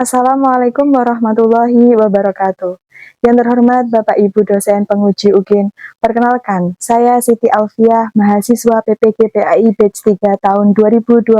Assalamualaikum warahmatullahi wabarakatuh. Yang terhormat Bapak Ibu dosen penguji UGIN, perkenalkan, saya Siti Alfiah, mahasiswa PPG PAI Batch 3 tahun 2025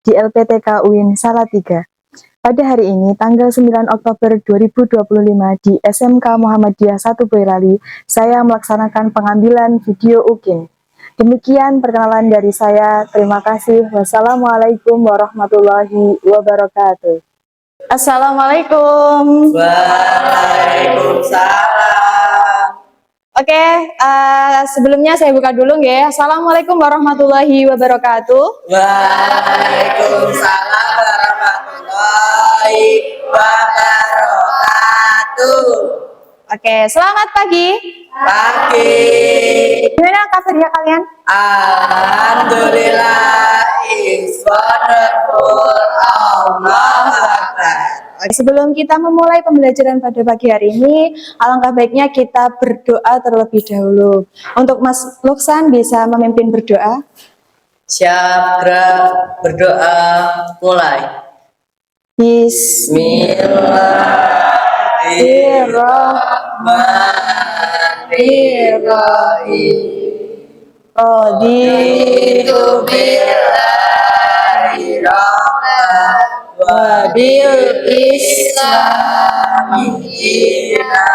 di LPTK UIN Salatiga. Pada hari ini, tanggal 9 Oktober 2025 di SMK Muhammadiyah 1 Boyolali, saya melaksanakan pengambilan video UGIN. Demikian perkenalan dari saya. Terima kasih. Wassalamualaikum warahmatullahi wabarakatuh. Assalamualaikum. Waalaikumsalam. Oke, sebelumnya saya buka dulu ya. Assalamualaikum warahmatullahi wabarakatuh. Waalaikumsalam warahmatullahi wabarakatuh. Oke, selamat pagi. Pagi. Gimana kabarnya kalian? Alhamdulillah is wonderful. Allahu Akbar. Sebelum kita memulai pembelajaran pada pagi hari ini, alangkah baiknya kita berdoa terlebih dahulu. Untuk Mas Luksan bisa memimpin berdoa. Siap, gerak, berdoa, mulai. Bismillahirrahmanirrahim. Raditu billahi rahman wa bil islami dina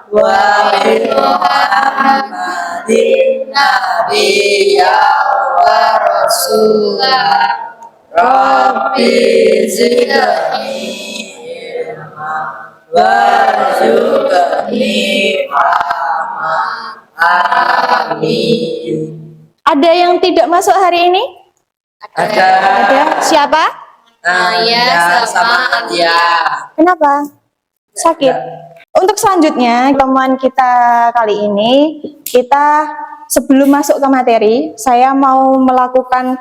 wa bi Muhammadin nabiyya wa rasulah. Rabbi zidni ilma warzuqni fahma. Amin. Ada yang tidak masuk hari ini? Ada. Siapa? Naya sama Adia. Kenapa? Sakit. Untuk selanjutnya, pertemuan kita kali ini, kita sebelum masuk ke materi, saya mau melakukan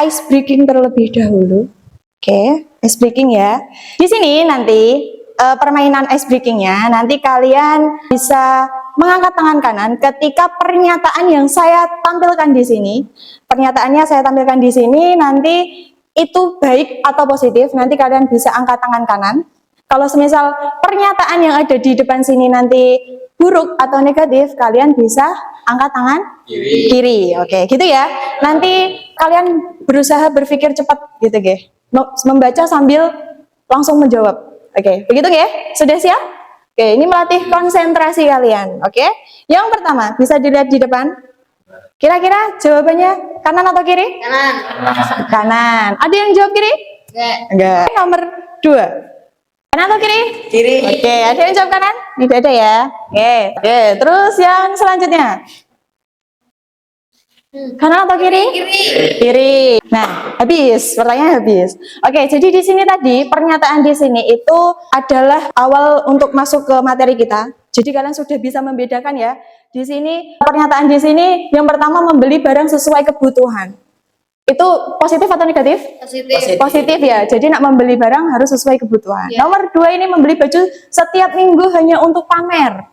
ice breaking terlebih dahulu. Oke, ice breaking ya. Di sini nanti permainan ice breakingnya, nanti kalian bisa mengangkat tangan kanan ketika pernyataan yang saya tampilkan di sini. Pernyataannya saya tampilkan di sini, nanti itu baik atau positif, nanti kalian bisa angkat tangan kanan. Kalau semisal pernyataan yang ada di depan sini nanti buruk atau negatif, kalian bisa angkat tangan kiri. Oke, gitu ya. Nanti kalian berusaha berpikir cepat gitu, guys. Membaca sambil langsung menjawab. Oke, begitu ya? Sudah siap? Oke, ini melatih konsentrasi kalian. Oke, yang pertama bisa dilihat di depan. Kira-kira jawabannya kanan atau kiri? Kanan. Kanan. Ada yang jawab kiri? Enggak. Nomor 2. Kanan atau kiri? Kiri. Oke, ada yang jawab kanan? Tidak ada ya. Oke, terus yang selanjutnya. Kanan atau kiri? Kiri. Nah, habis. Pertanyaan habis. Oke, jadi di sini tadi pernyataan di sini itu adalah awal untuk masuk ke materi kita. Jadi kalian sudah bisa membedakan ya. Di sini pernyataan di sini yang pertama membeli barang sesuai kebutuhan. Itu positif atau negatif? Positif ya. Jadi nak membeli barang harus sesuai kebutuhan. Ya. Nomor 2 ini membeli baju setiap minggu hanya untuk pamer.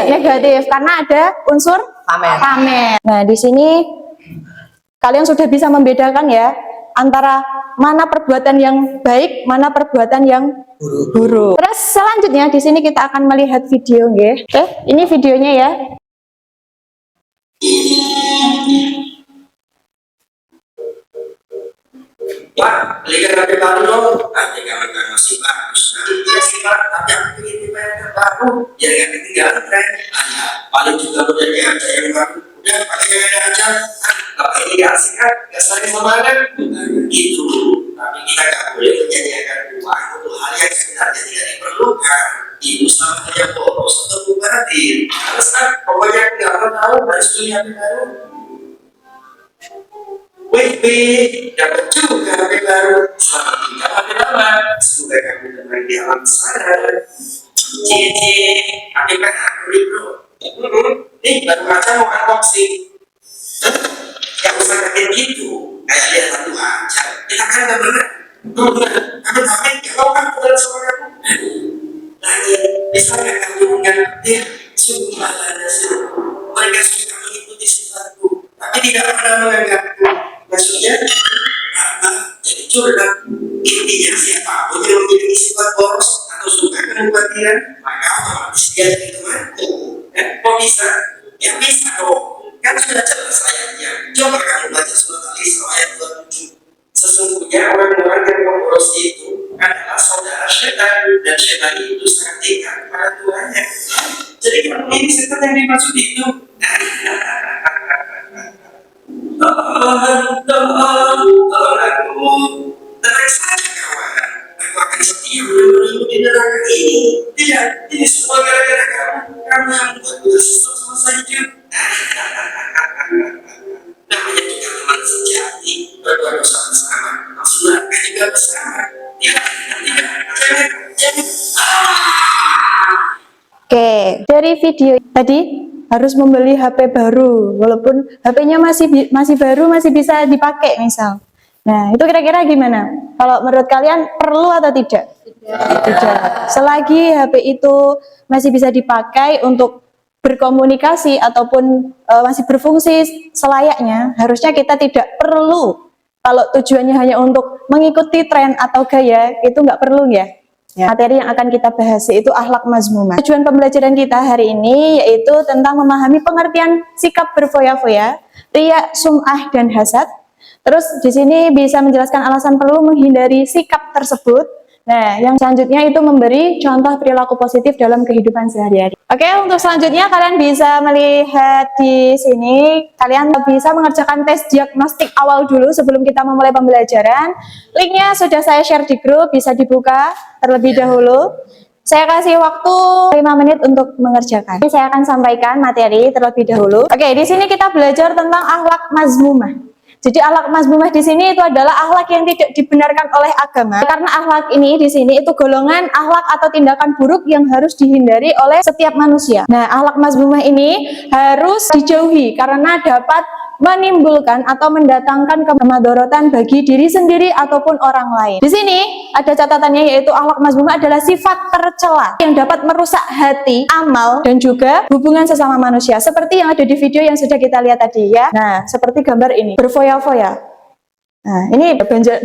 Negatif karena ada unsur pamer. Nah, di sini kalian sudah bisa membedakan ya antara mana perbuatan yang baik, mana perbuatan yang buruk. Terus selanjutnya di sini kita akan melihat video, nggih. Oke, ini videonya ya. Pak, belikan HP baru dong. Nanti kalau nggak masih bagus, ya sih Pak. Tapi aku ingin dibayar baru, ya nggak ketinggalan tren. Paling juga udah ada yang baru. Udah pakai yang ada aja. Bapak ini asik kan, nggak saling semangat. Gitu. Tapi kita nggak boleh menyanyiakan uang untuk hal yang sebenarnya tidak diperlukan. Ibu sama saya boros atau bubatin. Terus kan, pokoknya aku nggak pernah tahu harus beli HP baru. Wih, dapat juga HP baru. Selamat tinggal HP lama. Semoga kamu tenang di alam sana. Cici, HP kan aku bro. Nih, baru aja mau unboxing. Yang usah kaget gitu, kayak lihat satu aja. Kita kan nggak bener. Kamu tapi kalau kan bener sama kamu. Lagi, bisa nggak kamu dengan dia? Sungguh malahnya sih. Mereka suka mengikuti sifatku, tapi tidak pernah menganggapku. Maksudnya, jadi curhat. Intinya siapapun yang memiliki sifat boros atau suka dengan kebatilan, maka otomatis dia jadi temanku. Kok bisa? Ya bisa dong. Kan sudah jelas ayatnya. Coba kamu baca surat Al-Isra ayat 27. Sesungguhnya orang-orang yang memboros itu adalah saudara setan, dan setan itu sangat tinggal kepada Tuhannya. Jadi ini setan yang dimaksud itu. Tolong aku. Tenang saja kawan. Aku akan setia menunggu di neraka ini. Tidak, ini semua gara-gara kamu. Kamu yang membuatku tersesat sama saja. Namanya juga teman sejati, berdoa dosa bersama, maksudnya juga bersama. Tidak, jangan. Oke, dari video tadi harus membeli HP baru, walaupun HP-nya masih baru, masih bisa dipakai misal. Nah, itu kira-kira gimana? Kalau menurut kalian perlu atau tidak? Tidak. Selagi HP itu masih bisa dipakai untuk berkomunikasi ataupun masih berfungsi selayaknya, harusnya kita tidak perlu. Kalau tujuannya hanya untuk mengikuti tren atau gaya, itu nggak perlu ya. Materi yang akan kita bahas yaitu akhlak mazmumah. Tujuan pembelajaran kita hari ini yaitu tentang memahami pengertian sikap berfoya-foya, riya, sum'ah, dan hasad. Terus di sini bisa menjelaskan alasan perlu menghindari sikap tersebut. Nah, yang selanjutnya itu memberi contoh perilaku positif dalam kehidupan sehari-hari. Oke, untuk selanjutnya kalian bisa melihat di sini, kalian bisa mengerjakan tes diagnostik awal dulu sebelum kita memulai pembelajaran. Linknya sudah saya share di grup, bisa dibuka terlebih dahulu. Saya kasih waktu 5 menit untuk mengerjakan. Saya akan sampaikan materi terlebih dahulu. Oke, di sini kita belajar tentang akhlak mazmumah. Jadi akhlak mazmumah di sini itu adalah akhlak yang tidak dibenarkan oleh agama. Karena akhlak ini di sini itu golongan akhlak atau tindakan buruk yang harus dihindari oleh setiap manusia. Nah, akhlak mazmumah ini harus dijauhi karena dapat menimbulkan atau mendatangkan kemadharatan bagi diri sendiri ataupun orang lain. Di sini ada catatannya yaitu akhlak mazmumah adalah sifat tercela yang dapat merusak hati, amal, dan juga hubungan sesama manusia. Seperti yang ada di video yang sudah kita lihat tadi ya. Nah, seperti gambar ini, berfoya-foya. Nah, ini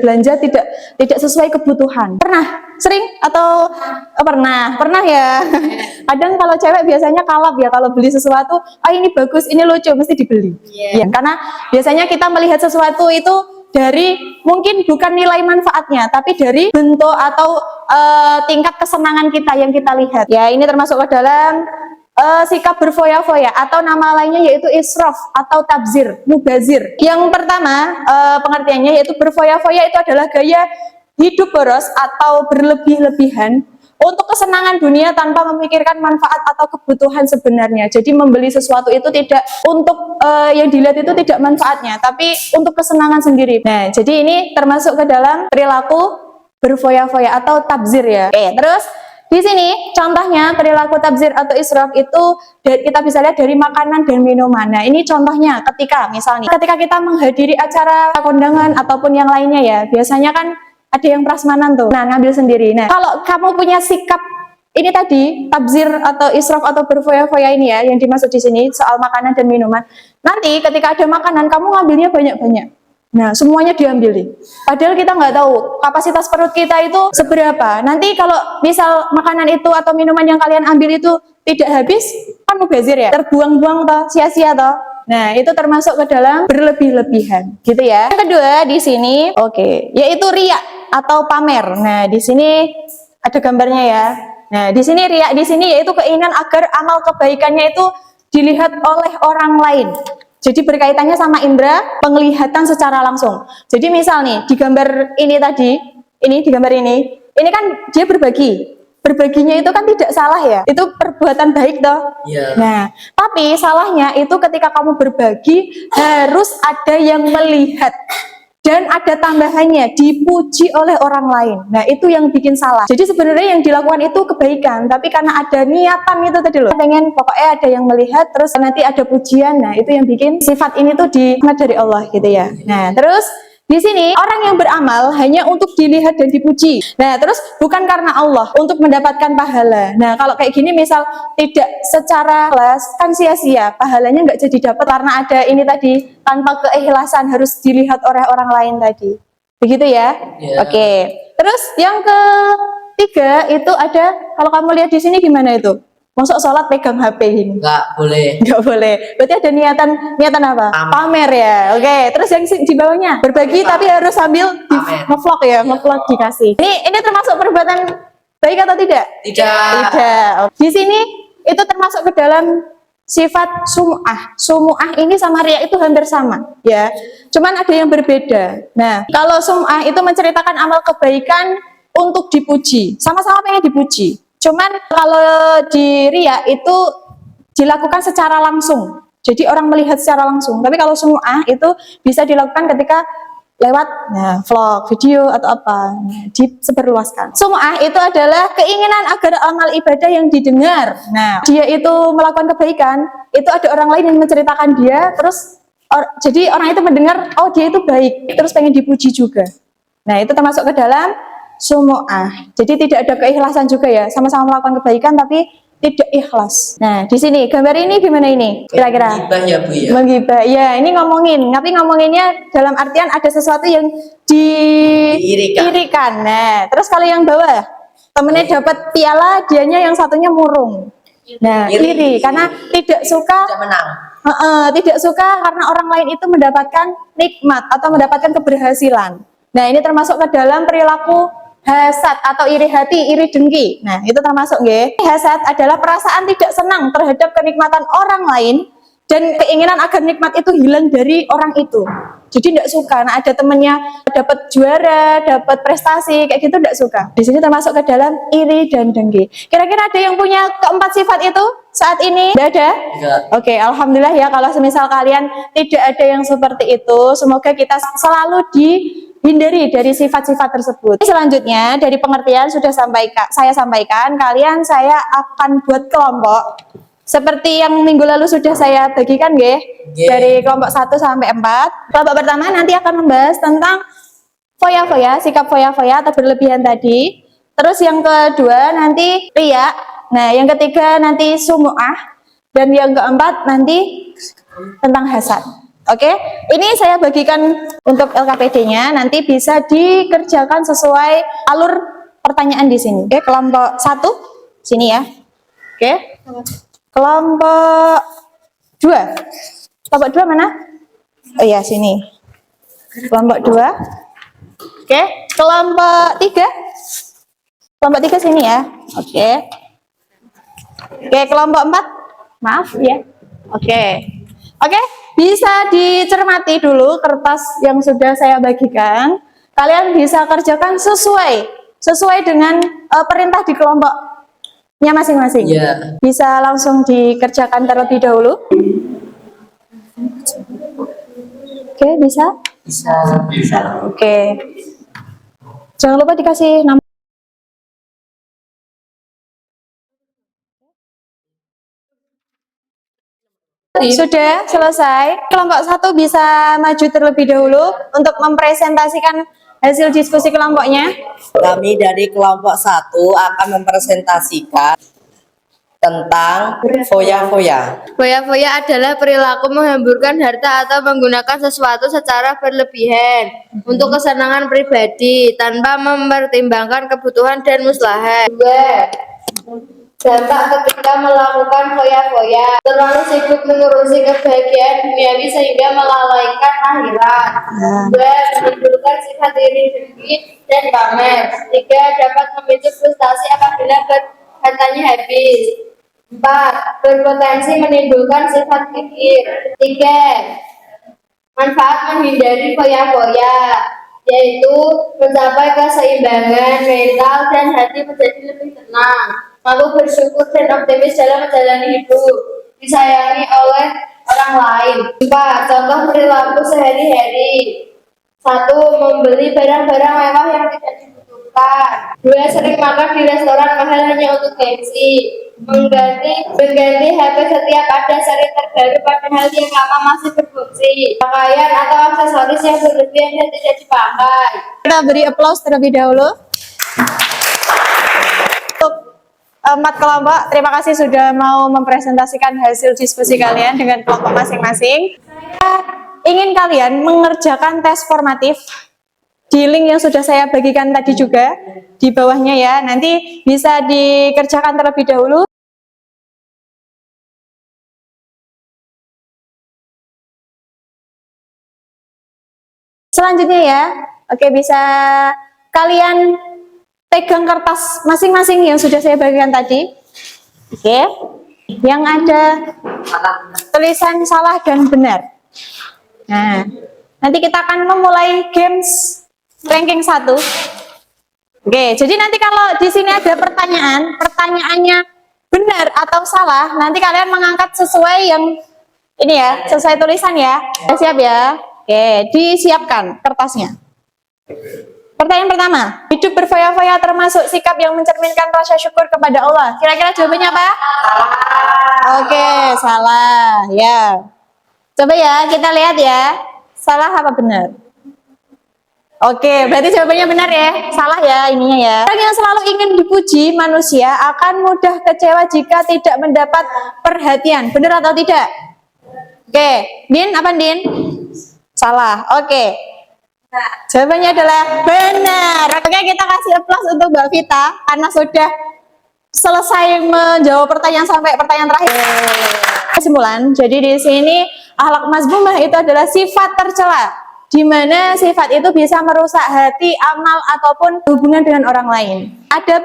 belanja tidak sesuai kebutuhan. Pernah sering atau pernah ya. Kadang kalau cewek biasanya kalap ya kalau beli sesuatu, ini bagus, ini lucu, mesti dibeli. Ya, karena biasanya kita melihat sesuatu itu dari mungkin bukan nilai manfaatnya, tapi dari bentuk atau tingkat kesenangan kita yang kita lihat. Ya, ini termasuk ke dalam sikap berfoya-foya atau nama lainnya yaitu israf atau tabzir, mubazir. Yang pertama pengertiannya yaitu berfoya-foya itu adalah gaya hidup boros atau berlebih-lebihan untuk kesenangan dunia tanpa memikirkan manfaat atau kebutuhan sebenarnya. Jadi membeli sesuatu itu tidak untuk yang dilihat itu tidak manfaatnya, tapi untuk kesenangan sendiri. Nah, jadi ini termasuk ke dalam perilaku berfoya-foya atau tabzir ya. Oke, terus di sini contohnya perilaku tabzir atau israf itu kita bisa lihat dari makanan dan minuman. Nah, ini contohnya ketika misalnya ketika kita menghadiri acara kondangan ataupun yang lainnya ya, biasanya kan ada yang prasmanan tuh. Nah, ngambil sendiri. Nah, kalau kamu punya sikap ini tadi tabzir atau israf atau berfoya-foya ini ya yang dimaksud di sini soal makanan dan minuman. Nanti ketika ada makanan kamu ngambilnya banyak-banyak. Nah, semuanya diambilin. Padahal kita nggak tahu kapasitas perut kita itu seberapa. Nanti kalau misal makanan itu atau minuman yang kalian ambil itu tidak habis, kan mubazir ya, terbuang-buang toh, sia-sia toh. Nah, itu termasuk ke dalam berlebih-lebihan, gitu ya. Yang kedua di sini, yaitu riya atau pamer. Nah, di sini ada gambarnya ya. Nah, di sini riya di sini yaitu keinginan agar amal kebaikannya itu dilihat oleh orang lain. Jadi berkaitannya sama indera penglihatan secara langsung. Jadi misal nih di gambar ini tadi, ini di gambar ini kan dia berbagi. Berbaginya itu kan tidak salah ya. Itu perbuatan baik toh. Yeah. Nah, tapi salahnya itu ketika kamu berbagi harus ada yang melihat. Dan ada tambahannya, dipuji oleh orang lain. Nah, itu yang bikin salah. Jadi sebenarnya yang dilakukan itu kebaikan, tapi karena ada niatan itu tadi loh. Pengen pokoknya ada yang melihat, terus nanti ada pujian. Nah, itu yang bikin sifat ini tuh dihormat dari Allah gitu ya. Nah, terus di sini orang yang beramal hanya untuk dilihat dan dipuji. Nah, terus bukan karena Allah untuk mendapatkan pahala. Nah, kalau kayak gini misal tidak secara ikhlas kan sia-sia, pahalanya nggak jadi dapat karena ada ini tadi tanpa keikhlasan harus dilihat oleh orang lain tadi. Begitu ya? Yeah. Oke. Terus yang 3 itu ada, kalau kamu lihat di sini gimana itu? Masuk sholat pegang HP ini? Enggak boleh. Nggak boleh. Berarti ada niatan apa? Pamer ya. Oke. Terus yang di bawahnya berbagi tapi harus sambil ngevlog ya, ngevlog dikasih. Ini termasuk perbuatan baik atau tidak? Tidak. Tidak. Di sini itu termasuk ke dalam sifat sum'ah. Sum'ah ini sama riya itu hampir sama, ya. Cuman ada yang berbeda. Nah, kalau sum'ah itu menceritakan amal kebaikan untuk dipuji. Sama-sama pengen dipuji. Cuman kalau di riya itu dilakukan secara langsung. Jadi orang melihat secara langsung. Tapi kalau sum'ah itu bisa dilakukan ketika lewat vlog, video atau apa, disebarluaskan. Sum'ah itu adalah keinginan agar amal ibadah yang didengar. Nah, dia itu melakukan kebaikan, itu ada orang lain yang menceritakan dia, terus jadi orang itu mendengar, oh dia itu baik, terus pengen dipuji juga. Nah, itu termasuk ke dalam sum'ah. Jadi tidak ada keikhlasan juga ya, sama-sama melakukan kebaikan tapi tidak ikhlas. Nah, di sini gambar ini gimana ini? Kira-kira? Menggibah ya Bu ya. Menggibah. Ya, ini ngomongin, tapi ngomonginnya dalam artian ada sesuatu yang diirikan. Nah, terus kalau yang bawah, temennya dapat piala, dianya yang satunya murung. Nah, iri karena tidak suka Tidak menang. tidak suka karena orang lain itu mendapatkan nikmat atau mendapatkan keberhasilan. Nah, ini termasuk ke dalam perilaku hasad atau iri hati, iri dengki. Nah, itu termasuk nggih. Hasad adalah perasaan tidak senang terhadap kenikmatan orang lain dan keinginan agar nikmat itu hilang dari orang itu. Jadi tidak suka. Nah, ada temennya dapat juara, dapat prestasi, kayak gitu tidak suka. Di sini termasuk ke dalam iri dan dengki. Kira-kira ada yang punya keempat sifat itu saat ini? Tidak ada? Enggak. Oke, alhamdulillah ya kalau semisal kalian tidak ada yang seperti itu. Semoga kita selalu dihindari dari sifat-sifat tersebut. Selanjutnya dari pengertian sudah saya sampaikan, saya akan buat kelompok seperti yang minggu lalu sudah saya bagikan nggih, dari kelompok 1 sampai 4. Kelompok pertama nanti akan membahas tentang foya-foya, sikap foya-foya atau berlebihan tadi. Terus yang kedua nanti riya. Nah, yang ketiga nanti sumu'ah dan yang keempat nanti tentang hasad. Oke, ini saya bagikan untuk LKPD-nya, nanti bisa dikerjakan sesuai alur pertanyaan di sini. Oke, kelompok 1 sini ya. Oke. Kelompok 2. Kelompok 2 mana? Oh ya, sini. Kelompok 2. Oke, kelompok 3. Kelompok 3 sini ya. Oke. Oke, kelompok 4. Maaf ya. Oke. Oke, bisa dicermati dulu kertas yang sudah saya bagikan. Kalian bisa kerjakan sesuai dengan perintah di kelompoknya masing-masing. Iya. Bisa langsung dikerjakan terlebih dahulu. Oke, bisa? Bisa. Oke. Jangan lupa dikasih nama. Sudah selesai. Kelompok 1 bisa maju terlebih dahulu untuk mempresentasikan hasil diskusi kelompoknya. Kami dari kelompok 1 akan mempresentasikan tentang foya-foya. Foya-foya adalah perilaku menghamburkan harta atau menggunakan sesuatu secara berlebihan untuk kesenangan pribadi tanpa mempertimbangkan kebutuhan dan maslahat. 2. Dampak ketika melakukan foya-foya, terlalu sibuk mengurusi kebahagiaan duniawi sehingga melalaikan akhirat. 2. Menimbulkan sifat iri dengki dan pamer. 3. Dapat memicu frustasi apabila hartanya habis. 4. Berpotensi menimbulkan sifat kikir. 3. Manfaat menghindari foya-foya, yaitu mencapai keseimbangan mental dan hati menjadi lebih tenang, lalu bersyukur dan optimis dalam menjalani hidup, disayangi oleh orang lain. 4. Contoh perilaku sehari-hari. 1. Membeli barang-barang mewah yang tidak dibutuhkan. 2. Sering makan di restoran mahal hanya untuk gengsi. Mengganti HP setiap ada seri terbaru padahal yang lama masih berfungsi. Pakaian atau aksesoris yang berlebihan dan tidak dipakai. Kita beri aplaus terlebih dahulu. Untuk 4 kelompok, terima kasih sudah mau mempresentasikan hasil diskusi kalian dengan kelompok masing-masing. Saya ingin kalian mengerjakan tes formatif di link yang sudah saya bagikan tadi juga di bawahnya ya. Nanti bisa dikerjakan terlebih dahulu. Selanjutnya ya, oke, bisa kalian pegang kertas masing-masing yang sudah saya bagikan tadi. Oke, yang ada tulisan salah dan benar. Nah, nanti kita akan memulai games ranking 1. Oke, jadi nanti kalau di sini ada pertanyaan, pertanyaannya benar atau salah, nanti kalian mengangkat sesuai yang ini ya, sesuai tulisan ya. Siap ya? Oke, disiapkan kertasnya. Pertanyaan pertama, hidup berfoya-foya termasuk sikap yang mencerminkan rasa syukur kepada Allah. Kira-kira jawabannya apa? Oke, salah. Ya. Coba ya, kita lihat ya. Salah apa benar? Oke, berarti jawabannya benar ya. Salah ya ininya ya. Orang yang selalu ingin dipuji manusia akan mudah kecewa jika tidak mendapat perhatian. Benar atau tidak? Oke, Din, apa Din? Salah. Oke. Jawabannya adalah benar. Oke, kita kasih applause untuk Mbak Vita karena sudah selesai menjawab pertanyaan sampai pertanyaan terakhir. Kesimpulan, jadi di sini akhlak mazmumah itu adalah sifat tercela, di mana sifat itu bisa merusak hati, amal ataupun hubungan dengan orang lain. Ada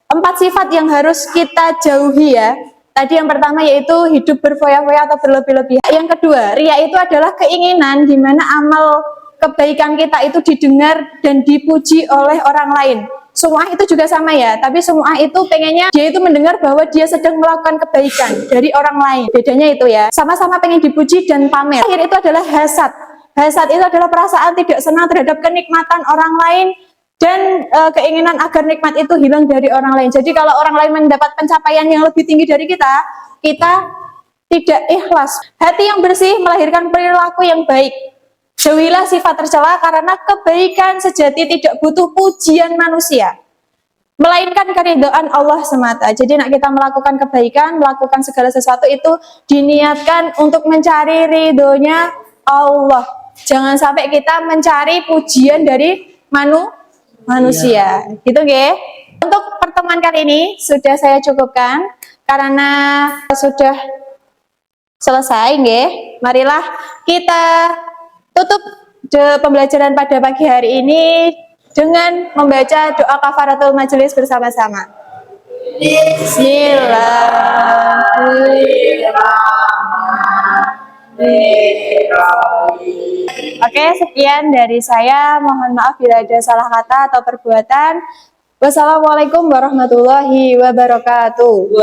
4 sifat yang harus kita jauhi ya. Tadi yang pertama yaitu hidup berfoya-foya atau berlebih-lebihan. Yang kedua, ria itu adalah keinginan di mana amal kebaikan kita itu didengar dan dipuji oleh orang lain. Semua itu juga sama ya, tapi semua itu pengennya dia itu mendengar bahwa dia sedang melakukan kebaikan dari orang lain. Bedanya itu ya, sama-sama pengen dipuji dan pamer. Akhir itu adalah hasad. Hasad itu adalah perasaan tidak senang terhadap kenikmatan orang lain dan keinginan agar nikmat itu hilang dari orang lain. Jadi kalau orang lain mendapat pencapaian yang lebih tinggi dari kita, kita tidak ikhlas. Hati yang bersih melahirkan perilaku yang baik. Jauhilah sifat tercela karena kebaikan sejati tidak butuh pujian manusia, melainkan keridhaan Allah semata. Jadi nak kita melakukan kebaikan, melakukan segala sesuatu itu diniatkan untuk mencari ridhonya Allah. Jangan sampai kita mencari pujian dari manusia. Gitu nggih. Untuk pertemuan kali ini sudah saya cukupkan karena sudah selesai nggih. Marilah kita tutup pembelajaran pada pagi hari ini dengan membaca doa kafaratul majelis bersama-sama. Bismillahirrahmanirrahim. Oke, sekian dari saya. Mohon maaf bila ada salah kata atau perbuatan. Wassalamualaikum warahmatullahi wabarakatuh.